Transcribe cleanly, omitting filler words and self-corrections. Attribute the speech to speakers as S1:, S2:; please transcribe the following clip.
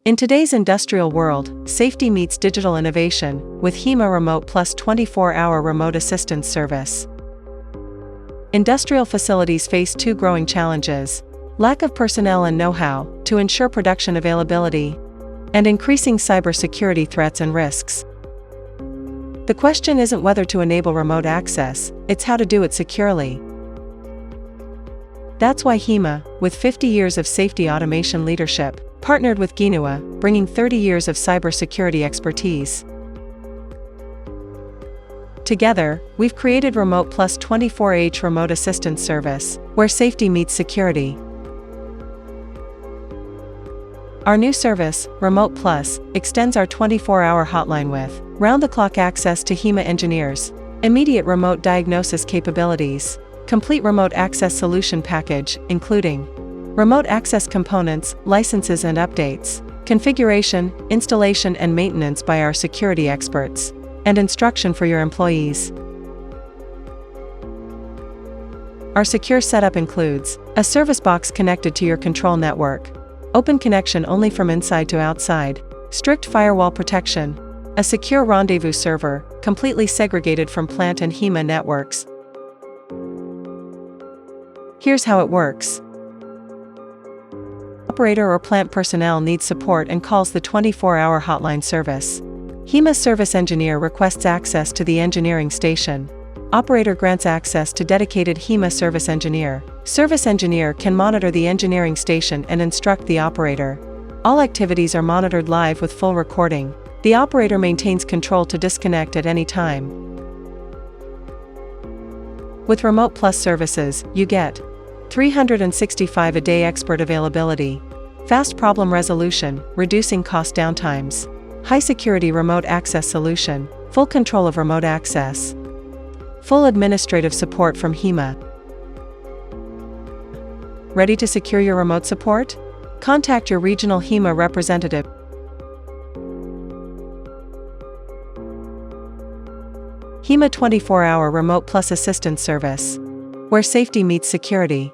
S1: In today's industrial world, safety meets digital innovation with HIMA Remote Plus 24-hour remote assistance service. Industrial facilities face two growing challenges: lack of personnel and know-how to ensure production availability, and increasing cybersecurity threats and risks. The question isn't whether to enable remote access, it's how to do it securely. That's why HIMA, with 50 years of safety automation leadership, partnered with genua, bringing 30 years of cybersecurity expertise. Together, we've created Remote Plus 24H Remote Assistance Service, where safety meets security. Our new service, Remote Plus, extends our 24-hour hotline with round-the-clock access to HIMA engineers, immediate remote diagnosis capabilities, complete remote access solution package, including remote access components, licenses and updates, configuration, installation and maintenance by our security experts, and instruction for your employees. Our secure setup includes a service box connected to your control network, open connection only from inside to outside, strict firewall protection, a secure Rendez-Vous server, completely segregated from plant and HIMA networks. Here's how it works. Operator or plant personnel needs support and calls the 24-hour hotline service. HIMA service engineer requests access to the engineering station. Operator grants access to dedicated HIMA service engineer. Service engineer can monitor the engineering station and instruct the operator. All activities are monitored live with full recording. The operator maintains control to disconnect at any time. With Remote Plus services, you get 365-a-day expert availability, fast problem resolution, reducing cost downtimes, high-security remote access solution, full control of remote access, full administrative support from HIMA. Ready to secure your remote support? Contact your regional HIMA representative. HIMA 24-hour Remote Plus Assistance Service, where safety meets security.